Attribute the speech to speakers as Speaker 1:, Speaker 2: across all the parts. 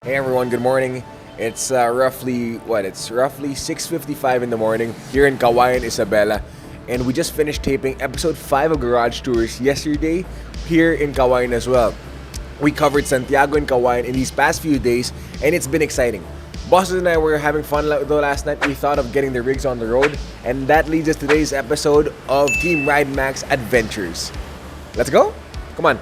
Speaker 1: Hey everyone, good morning. It's roughly 6:55 in the morning here in Kawayan, Isabela. And we just finished taping episode 5 of Garage Tours yesterday here in Kawayan as well. We covered Santiago and Kawayan in these past few days and it's been exciting. Bosses and I were having fun though last night. We thought of getting the rigs on the road, and that leads us to today's episode of Team Ridemax Adventures. Let's go? Come on.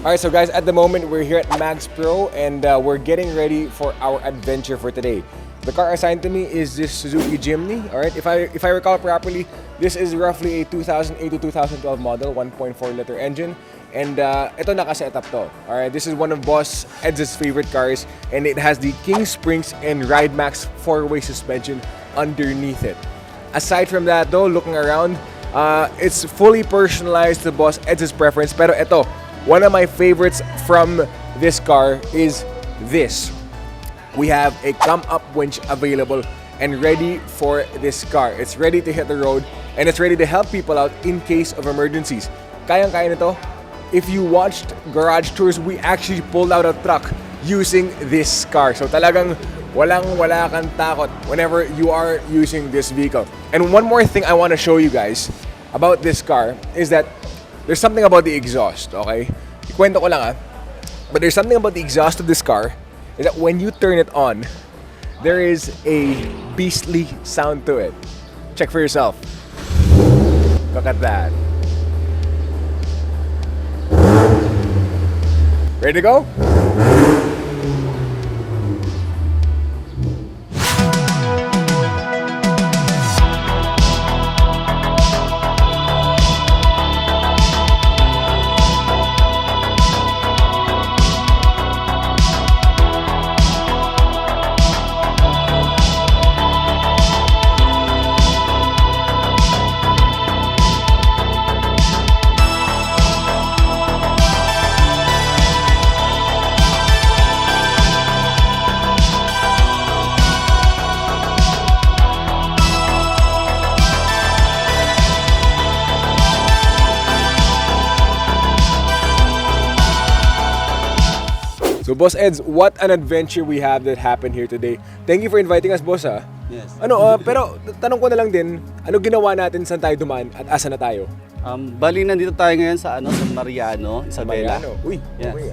Speaker 1: Alright, so guys, at the moment we're here at Mags Pro and we're getting ready for our adventure for today. The car assigned to me is this Suzuki Jimny. Alright, if I recall properly, this is roughly a 2008 to 2012 model, 1.4 liter engine. And ito naka-setup to. Alright, this is one of Boss Ed's favorite cars, and it has the King Springs and Ridemax 4-way suspension underneath it. Aside from that though, looking around, it's fully personalized to Boss Ed's preference. Pero ito, one of my favorites from this car is this. We have a come-up winch available and ready for this car. It's ready to hit the road and it's ready to help people out in case of emergencies. Kayang-kaya nito. If you watched Garage Tours, we actually pulled out a truck using this car. So talagang wala kang takot whenever you are using this vehicle. And one more thing I want to show you guys about this car is that there's something about the exhaust, okay? Ikwento ko lang But there's something about the exhaust of this car is that when you turn it on, there is a beastly sound to it. Check for yourself. Look at that. Ready to go? So Boss Eds, what an adventure we have that happened here today. Thank you for inviting us, boss
Speaker 2: Yes.
Speaker 1: Pero tanong ko na lang din, ano ginawa natin, saan tayo dumaan at asa na tayo?
Speaker 2: Bali nandito tayo ngayon sa San Mariano, Isabela.
Speaker 1: Uy,
Speaker 2: Yes.
Speaker 1: okay.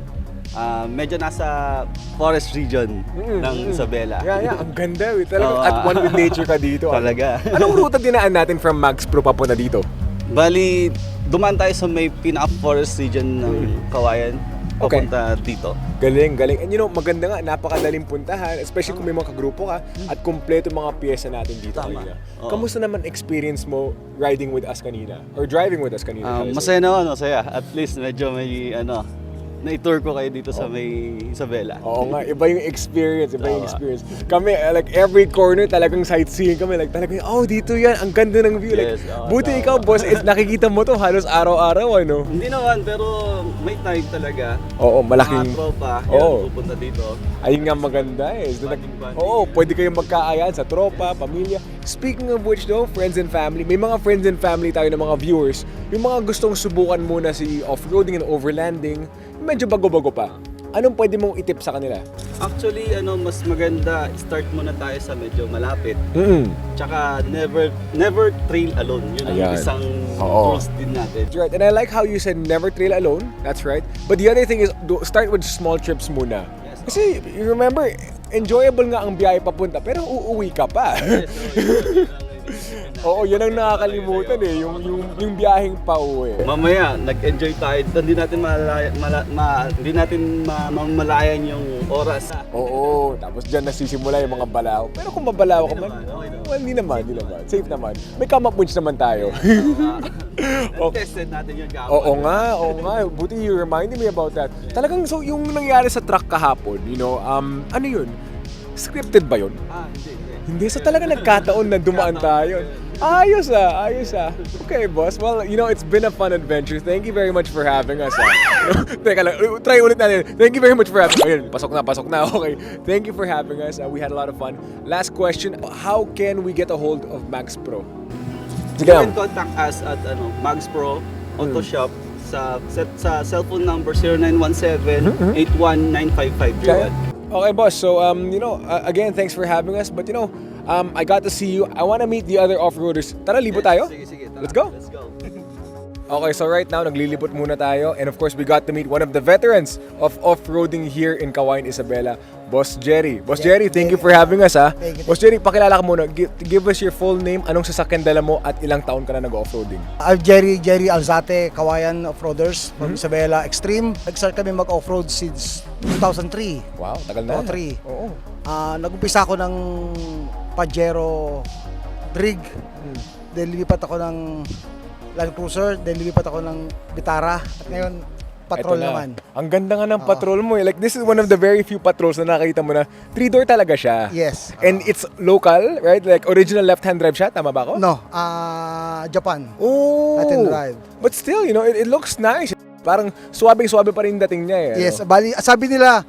Speaker 2: Medyo nasa forest region ng Isabela.
Speaker 1: Yeah, ang ganda. Talagang at one with nature ka dito.
Speaker 2: Talaga.
Speaker 1: Anong ruta dinaan natin from Mags Pro papunta dito?
Speaker 2: Bali, dumaan tayo sa may pinaka-forest region ng Kawayan. Papunta dito.
Speaker 1: Galing. And you know, maganda nga, napakadaling puntahan, especially kung may mga kagrupo ka at kumpleto mga pyesa natin dito kanina. Kamusta naman experience mo riding with us kanina? Or driving with us kanina?
Speaker 2: Masaya naman, masaya. At least medyo may na-tour ko kayo dito sa may Isabela.
Speaker 1: Oo nga, iba yung experience. Kami, like every corner talagang sightseeing kami. Like talagang, dito yan, ang ganda ng view. Like, buti ikaw, boss, nakikita mo to halos araw-araw, ano?
Speaker 2: Hindi naman, pero may time talaga.
Speaker 1: Oo, malaking...
Speaker 2: Mga tropa, pupunta dito.
Speaker 1: Ayun nga maganda pwede kayong magkaayan sa tropa, pamilya. Speaking of which though, friends and family, may mga friends and family tayo ng mga viewers, yung mga gustong subukan muna si off-roading and overlanding, medyo bago-bago pa. Anong pwede mong itip sa kanila?
Speaker 2: Actually, mas maganda, start muna tayo sa medyo malapit. Tsaka never trail alone. Yun ang isang rules din natin.
Speaker 1: Right, and I like how you said never trail alone. That's right. But the other thing is, start with small trips muna.
Speaker 2: Yes,
Speaker 1: Kasi, you remember, enjoyable nga ang biyahe papunta, pero uuwi ka pa. Oo, yan ang nakakalimutan yung biyaheng pauwi.
Speaker 2: Mamaya, nag-enjoy tayo. Hindi natin mamalayan yung oras.
Speaker 1: Oo, tapos dyan nasisimula yung mga balaw. Pero kung mabalaw ka man, hindi naman. Safe naman. May come-up winch naman tayo.
Speaker 2: Tested natin yung gawin.
Speaker 1: Oo nga. Buti you reminded me about that. Talagang, so yung nangyari sa truck kahapon, ano yun? Scripted ba yun? Hindi, so talaga nagkataon na dumaan tayo. Ayos ah. Okay, boss. Well, it's been a fun adventure. Thank you very much for having us. Teka lang, try ulit natin. Thank you very much for having us. Ayun, pasok na. Okay. Thank you for having us. We had a lot of fun. Last question, how can we get a hold of Mags Pro?
Speaker 2: You can contact us at Mags Pro Auto Shop sa cellphone number 0917-8195501.
Speaker 1: Okay, boss. So, again, thanks for having us. But, I got to see you. I want to meet the other off-roaders. Tara, libot tayo?
Speaker 2: Sige, tara.
Speaker 1: Let's go.
Speaker 2: Let's go.
Speaker 1: Okay, so right now, naglilibot muna tayo. And of course, we got to meet one of the veterans of off-roading here in Kawayan, Isabela, Boss Jerry. Boss Jerry, thank you for having us, ha?
Speaker 3: Thank you.
Speaker 1: Boss Jerry, pakilala ka muna. Give us your full name, anong sasakyan dala mo, at ilang taon ka na nag-offroading?
Speaker 3: I'm Jerry Alzate, Kawayan Offroaders from Isabela Extreme. Nag-start kami mag-offroad since 2003.
Speaker 1: Wow, tagal na.
Speaker 3: 2003.
Speaker 1: Oo.
Speaker 3: Nag-umpisa ako ng Pajero Rig. Then lilipat ako ng Land Cruiser. Then lilipat ako ng Vitara. At ngayon, patrol
Speaker 1: Eto na.
Speaker 3: naman.
Speaker 1: Ang ganda nga ng patrol mo eh. Like, this is one of the very few patrols na nakita mo na 3-door talaga siya.
Speaker 3: Yes.
Speaker 1: And it's local, right? Like, original left-hand drive siya. Tama ba ako?
Speaker 3: No, Japan.
Speaker 1: Oh!
Speaker 3: Left-hand drive.
Speaker 1: But still, it looks nice. Parang suwabing-suwabe pa rin dating niya eh.
Speaker 3: Yes, bali, sabi nila,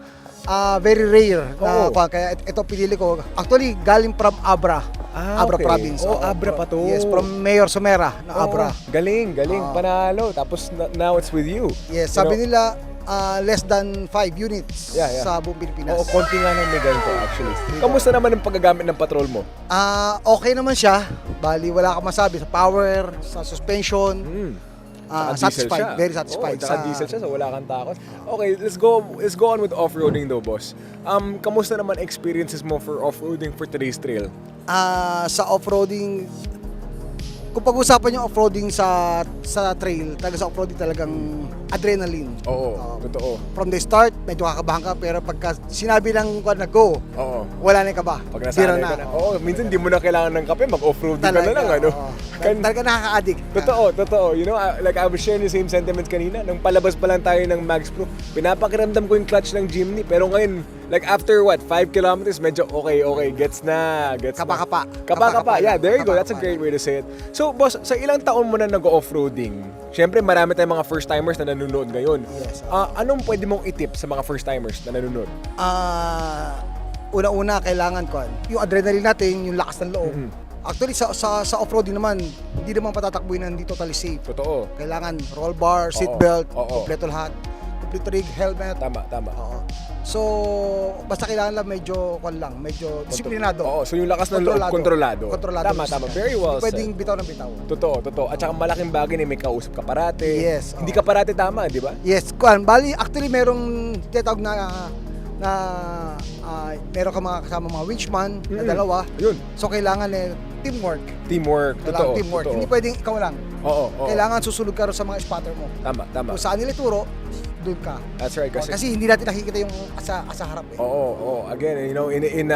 Speaker 3: very rare na
Speaker 1: Oo.
Speaker 3: kaya ito pinili ko. Actually, galing from Abra. Abra
Speaker 1: okay.
Speaker 3: province.
Speaker 1: Oh, Abra pa to.
Speaker 3: Yes, from Mayor Somera na Abra.
Speaker 1: Galing. Panalo. Tapos now it's with you.
Speaker 3: Yes, sabi nila less than 5 units
Speaker 1: Yeah.
Speaker 3: sa buong Pilipinas.
Speaker 1: Oo, konti nga ng may ganito actually. Kamusta naman ang paggagamit ng patrol mo?
Speaker 3: Okay naman siya. Bali, wala ka masabi sa power, sa suspension.
Speaker 1: Saka diesel
Speaker 3: Satisfied,
Speaker 1: siya.
Speaker 3: very satisfied.
Speaker 1: Saka diesel siya, so wala kang takot. Okay, let's go on with off-roading though, boss. Kamusta naman experiences mo for off-roading for today's trail?
Speaker 3: Sa off-roading, kung pag-usapan yung off-roading sa trail, sa off-roading talagang adrenaline.
Speaker 1: Oo, totoo.
Speaker 3: From the start, medyo kakabahan ka, pero pagka sinabi ng go,
Speaker 1: Oo.
Speaker 3: wala na yung kaba.
Speaker 1: Pag nasanay ka na. Oo, minsan di mo na kailangan ng kape, mag-offroading ka na lang, ano?
Speaker 3: Talaga nakaka-addict.
Speaker 1: Totoo. Like I was sharing the same sentiments kanina. Nung palabas pa lang tayo ng Mags Pro, pinapakiramdam ko yung clutch ng Jimny. Pero ngayon, like after 5 kilometers, medyo okay. Gets na.
Speaker 3: Kapa-kapa.
Speaker 1: Kapa-kapa. Yeah, there you go. That's a great way to say it. So, boss, sa ilang taon mo na nag-offroading, syempre marami tayong mga first-timers na nanonood ngayon.
Speaker 3: Yes.
Speaker 1: Anong pwede mong itip sa mga first-timers na nanonood?
Speaker 3: Una-una, kailangan ko yung adrenaline natin, yung lakas ng loob. Actually, sa off-roading naman, hindi naman patatakbuhin na hindi totally safe.
Speaker 1: Totoo.
Speaker 3: Kailangan roll bar, seatbelt,
Speaker 1: Oo.
Speaker 3: kompleto lahat, complete rig, helmet.
Speaker 1: Tama.
Speaker 3: Oo. So, basta kailangan lang medyo disiplinado.
Speaker 1: Oo, so yung lakas ng loob, kontrolado. Tama. Very well
Speaker 3: Hindi pwedeng bitaw ng bitaw.
Speaker 1: Totoo. At saka malaking bagay na may kausap ka parate.
Speaker 3: Yes,
Speaker 1: Hindi
Speaker 3: oo.
Speaker 1: ka parate tama, di ba?
Speaker 3: Yes, bali, actually merong tinatawag na meron ka mga kasama mga winchman na dalawa.
Speaker 1: Yun.
Speaker 3: So, kailangan teamwork.
Speaker 1: Totoo.
Speaker 3: Teamwork. Hindi pwedeng ikaw lang.
Speaker 1: Oo.
Speaker 3: Kailangan susulog ka rin sa mga spotter mo.
Speaker 1: Tama.
Speaker 3: Kung saan nila ituro, doon ka.
Speaker 1: That's right.
Speaker 3: Kasi hindi natin nakikita yung asa harap eh.
Speaker 1: Oo. Again, in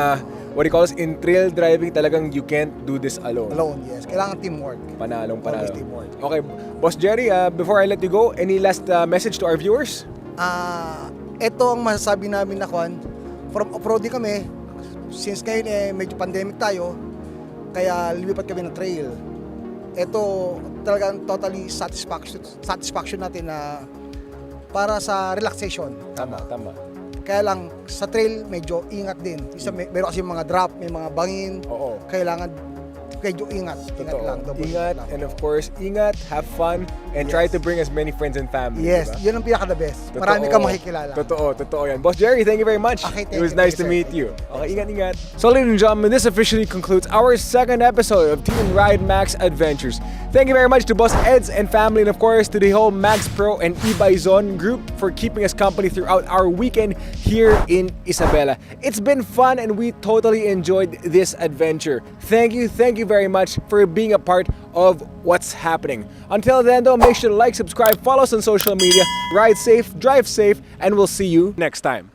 Speaker 1: what do you call this? In trail driving, talagang you can't do this alone.
Speaker 3: Alone, yes. Kailangan teamwork.
Speaker 1: Panalo.
Speaker 3: Always teamwork.
Speaker 1: Okay, Boss Jerry, before I let you go, any last message to our viewers?
Speaker 3: Ito ang masasabi namin na from off-roading kami, since ngayon medyo pandemic tayo, kaya lumipat kami ng trail. Ito talagang totally satisfaction natin na para sa relaxation.
Speaker 1: Tama.
Speaker 3: Kaya lang sa trail medyo ingat din. Meron kasi mga drop, may mga bangin.
Speaker 1: Oo.
Speaker 3: Kailangan medyo ingat. Ingat lang.
Speaker 1: Ingat, and of course, have fun, and try to bring as many friends and family.
Speaker 3: Yes,
Speaker 1: diba?
Speaker 3: yun ang pinaka-the best. Marami kang makikilala.
Speaker 1: Totoo yan. Boss Jerry, thank you very much.
Speaker 3: Okay,
Speaker 1: it was nice to meet you. Okay, ingat. So ladies and gentlemen, this officially concludes our second episode of Team Ridemax Adventures. Thank you very much to Boss Eds and family, and of course to the whole Mags Pro and Ebayson group for keeping us company throughout our weekend here in Isabela. It's been fun and we totally enjoyed this adventure. Thank you very much for being a part of what's happening. Until then though, make sure to like, subscribe, follow us on social media, ride safe, drive safe, and we'll see you next time.